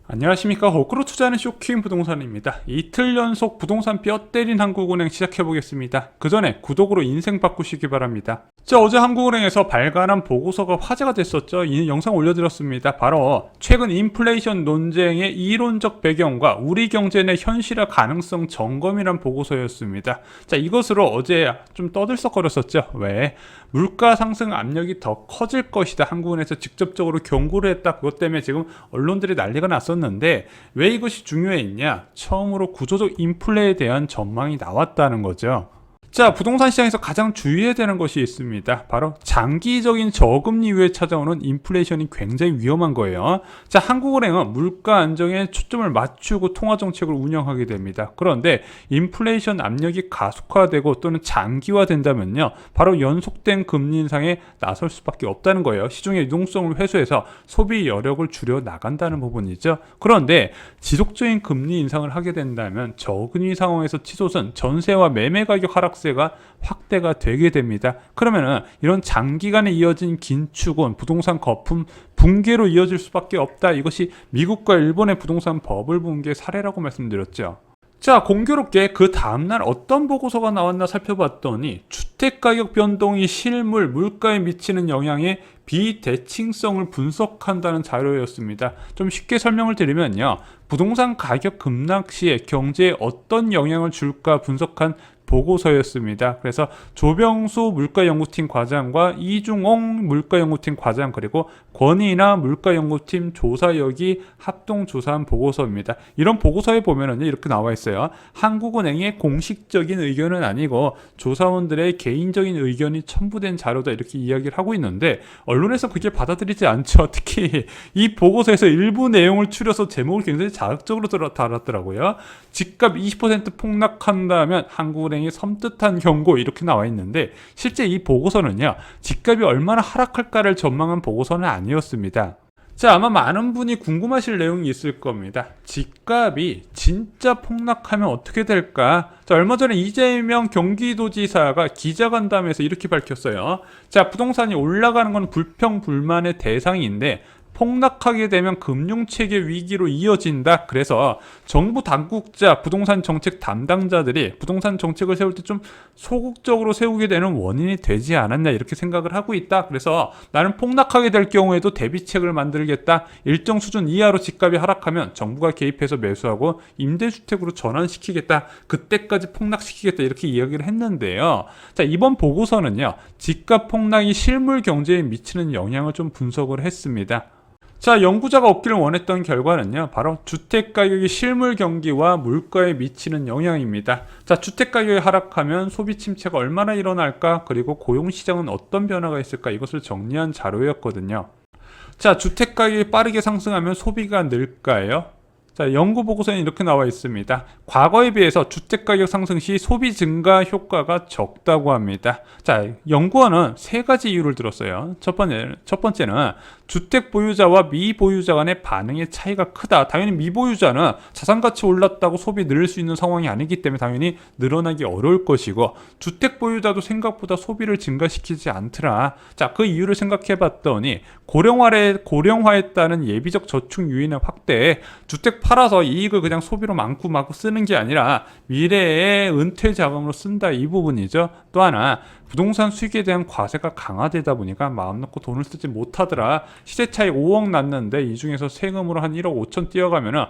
안녕하십니까. 거꾸로 투자하는 쇼킹 부동산입니다. 이틀 연속 부동산 뼈 때린 한국은행 시작해보겠습니다. 그 전에 구독으로 인생 바꾸시기 바랍니다. 자, 어제 한국은행에서 발간한 보고서가 화제가 됐었죠. 이 영상 올려드렸습니다. 바로 최근 인플레이션 논쟁의 이론적 배경과 우리 경제 내 현실화 가능성 점검이란 보고서였습니다. 자, 이것으로 어제 좀 떠들썩거렸었죠. 왜? 물가 상승 압력이 더 커질 것이다. 한국은행에서 직접적으로 경고를 했다. 그것 때문에 지금 언론들이 난리가 났었는데 왜 이것이 중요했냐? 처음으로 구조적 인플레에 대한 전망이 나왔다는 거죠. 자, 부동산 시장에서 가장 주의해야 되는 것이 있습니다. 바로 장기적인 저금리 이후에 찾아오는 인플레이션이 굉장히 위험한 거예요. 자, 한국은행은 물가 안정에 초점을 맞추고 통화정책을 운영하게 됩니다. 그런데 인플레이션 압력이 가속화되고 또는 장기화된다면요, 바로 연속된 금리 인상에 나설 수밖에 없다는 거예요. 시중의 유동성을 회수해서 소비 여력을 줄여 나간다는 부분이죠. 그런데 지속적인 금리 인상을 하게 된다면 저금리 상황에서 치솟은 전세와 매매 가격 하락세 가 확대가 되게 됩니다. 그러면은 이런 장기간에 이어진 긴축은 부동산 거품 붕괴로 이어질 수밖에 없다. 이것이 미국과 일본의 부동산 버블 붕괴 사례라고 말씀드렸죠. 자, 공교롭게 그 다음날 어떤 보고서가 나왔나 살펴봤더니 주택가격 변동이 실물 물가에 미치는 영향의 비대칭성을 분석한다는 자료였습니다. 좀 쉽게 설명을 드리면요, 부동산 가격 급락 시에 경제에 어떤 영향을 줄까 분석한 보고서였습니다. 그래서 조병수 물가연구팀 과장과 이중옥 물가연구팀 과장 그리고 권이나 물가연구팀 조사역이 합동조사한 보고서입니다. 이런 보고서에 보면은 이렇게 나와 있어요. 한국은행의 공식적인 의견은 아니고 조사원들의 개인적인 의견이 첨부된 자료다, 이렇게 이야기를 하고 있는데 언론에서 그게 받아들이지 않죠. 특히 이 보고서에서 일부 내용을 추려서 제목을 굉장히 자극적으로 달았더라고요. 집값 20% 폭락한다면 한국은행이 섬뜩한 경고, 이렇게 나와 있는데 실제 이 보고서는요, 집값이 얼마나 하락할까를 전망한 보고서는 아니었습니다. 자, 아마 많은 분이 궁금하실 내용이 있을 겁니다. 집값이 진짜 폭락하면 어떻게 될까? 자, 얼마 전에 이재명 경기도지사가 기자간담회에서 이렇게 밝혔어요. 자, 부동산이 올라가는 건 불평불만의 대상인데 폭락하게 되면 금융체계 위기로 이어진다. 그래서 정부 당국자, 부동산 정책 담당자들이 부동산 정책을 세울 때 좀 소극적으로 세우게 되는 원인이 되지 않았냐, 이렇게 생각을 하고 있다. 그래서 나는 폭락하게 될 경우에도 대비책을 만들겠다. 일정 수준 이하로 집값이 하락하면 정부가 개입해서 매수하고 임대주택으로 전환시키겠다. 그때까지 폭락시키겠다, 이렇게 이야기를 했는데요. 자, 이번 보고서는요, 집값 폭락이 실물 경제에 미치는 영향을 좀 분석을 했습니다. 자, 연구자가 얻기를 원했던 결과는요, 바로 주택가격이 실물 경기와 물가에 미치는 영향입니다. 자, 주택가격이 하락하면 소비 침체가 얼마나 일어날까, 그리고 고용시장은 어떤 변화가 있을까, 이것을 정리한 자료였거든요. 자, 주택가격이 빠르게 상승하면 소비가 늘까요? 자, 연구 보고서에 이렇게 나와 있습니다. 과거에 비해서 주택가격 상승 시 소비 증가 효과가 적다고 합니다. 자, 연구원은 세 가지 이유를 들었어요. 첫 번째는 주택 보유자와 미보유자 간의 반응의 차이가 크다. 당연히 미보유자는 자산가치 올랐다고 소비 늘릴 수 있는 상황이 아니기 때문에 당연히 늘어나기 어려울 것이고, 주택 보유자도 생각보다 소비를 증가시키지 않더라. 자, 그 이유를 생각해 봤더니 고령화에 따른 예비적 저축 유인의 확대에 주택 팔아서 이익을 그냥 소비로 마구 쓰는 게 아니라 미래의 은퇴 자금으로 쓴다, 이 부분이죠. 또 하나, 부동산 수익에 대한 과세가 강화되다 보니까 마음 놓고 돈을 쓰지 못하더라. 시세 차익 5억 났는데 이 중에서 세금으로 한 1억 5천 뛰어가면은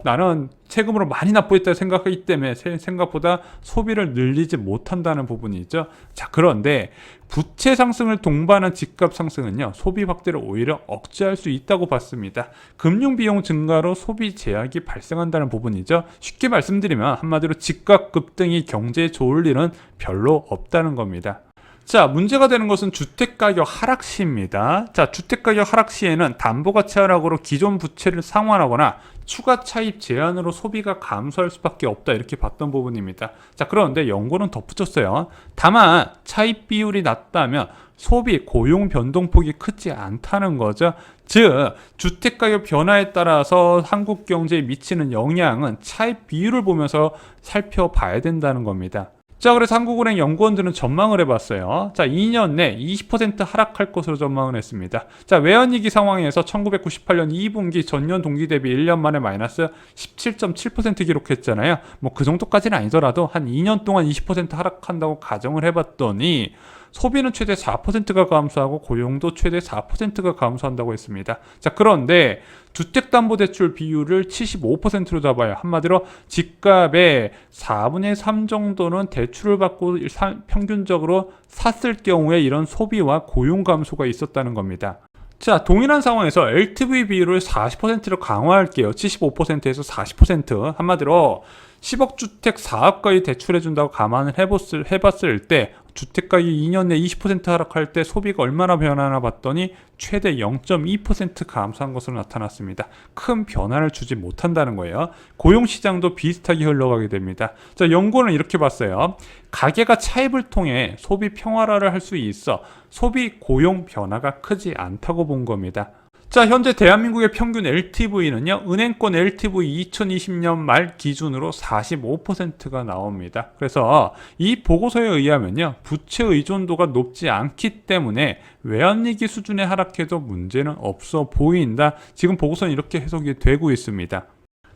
나는 세금으로 많이 납부했다 생각하기 때문에 생각보다 소비를 늘리지 못한다는 부분이죠. 자, 그런데 부채 상승을 동반한 집값 상승은요, 소비 확대를 오히려 억제할 수 있다고 봤습니다. 금융 비용 증가로 소비 제약이 발생한다는 부분이죠. 쉽게 말씀드리면 한마디로 집값 급등이 경제에 좋을 일은 별로 없다는 겁니다. 자, 문제가 되는 것은 주택가격 하락 시입니다. 자, 주택가격 하락 시에는 담보가치 하락으로 기존 부채를 상환하거나 추가 차입 제한으로 소비가 감소할 수밖에 없다, 이렇게 봤던 부분입니다. 자, 그런데 연구는 덧붙였어요. 다만 차입 비율이 낮다면 소비, 고용 변동폭이 크지 않다는 거죠. 즉, 주택가격 변화에 따라서 한국 경제에 미치는 영향은 차입 비율을 보면서 살펴봐야 된다는 겁니다. 자, 그래서 한국은행 연구원들은 전망을 해봤어요. 자, 2년 내 20% 하락할 것으로 전망을 했습니다. 자, 외환위기 상황에서 1998년 2분기 전년 동기 대비 1년 만에 마이너스 17.7% 기록했잖아요. 뭐 그 정도까지는 아니더라도 한 2년 동안 20% 하락한다고 가정을 해봤더니 소비는 최대 4%가 감소하고 고용도 최대 4%가 감소한다고 했습니다. 자, 그런데 주택담보대출 비율을 75%로 잡아요. 한마디로 집값의 4분의 3 정도는 대출을 받고 평균적으로 샀을 경우에 이런 소비와 고용 감소가 있었다는 겁니다. 자, 동일한 상황에서 LTV 비율을 40%로 강화할게요. 75%에서 40%. 한마디로 10억 주택 4억까지 대출해준다고 감안을 해봤을 때 주택가격이 2년 내 20% 하락할 때 소비가 얼마나 변하나 봤더니 최대 0.2% 감소한 것으로 나타났습니다. 큰 변화를 주지 못한다는 거예요. 고용시장도 비슷하게 흘러가게 됩니다. 자, 연구는 이렇게 봤어요. 가계가 차입을 통해 소비 평화화를 할 수 있어 소비 고용 변화가 크지 않다고 본 겁니다. 자, 현재 대한민국의 평균 LTV는요, 은행권 LTV 2020년 말 기준으로 45%가 나옵니다. 그래서 이 보고서에 의하면요, 부채 의존도가 높지 않기 때문에 외환위기 수준에 하락해도 문제는 없어 보인다. 지금 보고서는 이렇게 해석이 되고 있습니다.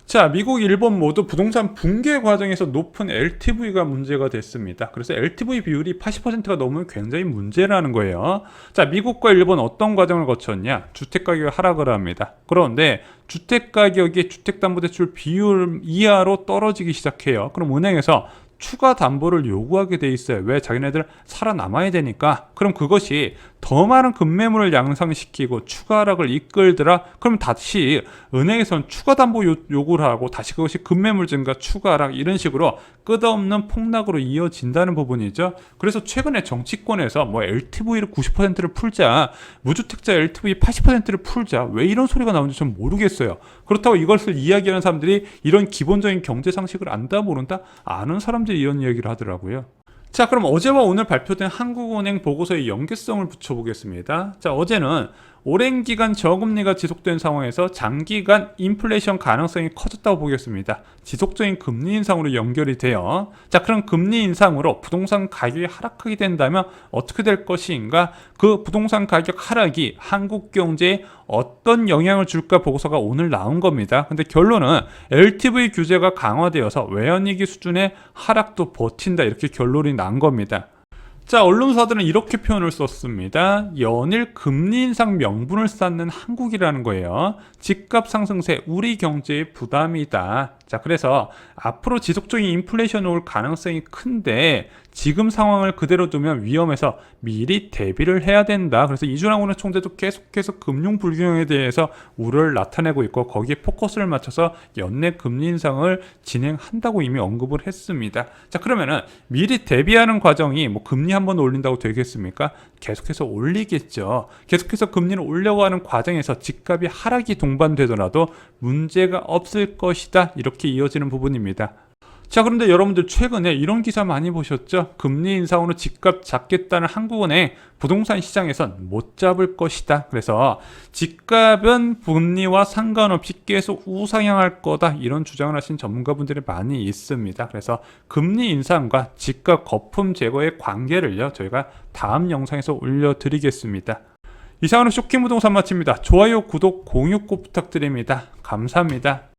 자, 미국, 일본 모두 부동산 붕괴 과정에서 높은 LTV가 문제가 됐습니다. 그래서 LTV 비율이 80%가 넘으면 굉장히 문제라는 거예요. 자, 미국과 일본 어떤 과정을 거쳤냐? 주택가격이 하락을 합니다. 그런데 주택가격이 주택담보대출 비율 이하로 떨어지기 시작해요. 그럼 은행에서 추가 담보를 요구하게 돼 있어요. 왜? 자기네들 살아남아야 되니까. 그럼 그것이 더 많은 급매물을 양상시키고 추가 하락을 이끌더라. 그럼 다시 은행에서는 추가 담보 요구를 하고 다시 그것이 급매물 증가, 추가 하락 이런 식으로 끝없는 폭락으로 이어진다는 부분이죠. 그래서 최근에 정치권에서 뭐 LTV를 90%를 풀자, 무주택자 LTV 80%를 풀자, 왜 이런 소리가 나오는지 좀 모르겠어요. 그렇다고 이것을 이야기하는 사람들이 이런 기본적인 경제 상식을 안다 모른다? 아는 사람들이 이런 이야기를 하더라고요. 자, 그럼 어제와 오늘 발표된 한국은행 보고서의 연계성을 붙여보겠습니다. 자, 어제는 오랜 기간 저금리가 지속된 상황에서 장기간 인플레이션 가능성이 커졌다고 보겠습니다. 지속적인 금리 인상으로 연결이 돼요. 자, 그럼 금리 인상으로 부동산 가격이 하락하게 된다면 어떻게 될 것인가? 그 부동산 가격 하락이 한국 경제에 어떤 영향을 줄까 보고서가 오늘 나온 겁니다. 근데 결론은 LTV 규제가 강화되어서 외환위기 수준의 하락도 버틴다, 이렇게 결론이 난 겁니다. 자, 언론사들은 이렇게 표현을 썼습니다. 연일 금리 인상 명분을 쌓는 한국이라는 거예요. 집값 상승세 우리 경제의 부담이다. 자, 그래서 앞으로 지속적인 인플레이션이 올 가능성이 큰데 지금 상황을 그대로 두면 위험해서 미리 대비를 해야 된다. 그래서 이준학 오늘 총재도 계속해서 금융 불균형에 대해서 우려를 나타내고 있고 거기에 포커스를 맞춰서 연내 금리 인상을 진행한다고 이미 언급을 했습니다. 자, 그러면은 미리 대비하는 과정이 뭐 금리 한번 올린다고 되겠습니까? 계속해서 올리겠죠. 계속해서 금리를 올려가는 과정에서 집값이 하락이 동반되더라도 문제가 없을 것이다. 이렇게 이어지는 부분입니다. 자, 그런데 여러분들 최근에 이런 기사 많이 보셨죠? 금리 인상으로 집값 잡겠다는 한국은행 부동산 시장에선 못 잡을 것이다. 그래서 집값은 금리와 상관없이 계속 우상향할 거다. 이런 주장을 하신 전문가분들이 많이 있습니다. 그래서 금리 인상과 집값 거품 제거의 관계를요, 저희가 다음 영상에서 올려드리겠습니다. 이상으로 쇼킹 부동산 마칩니다. 좋아요, 구독, 공유 꼭 부탁드립니다. 감사합니다.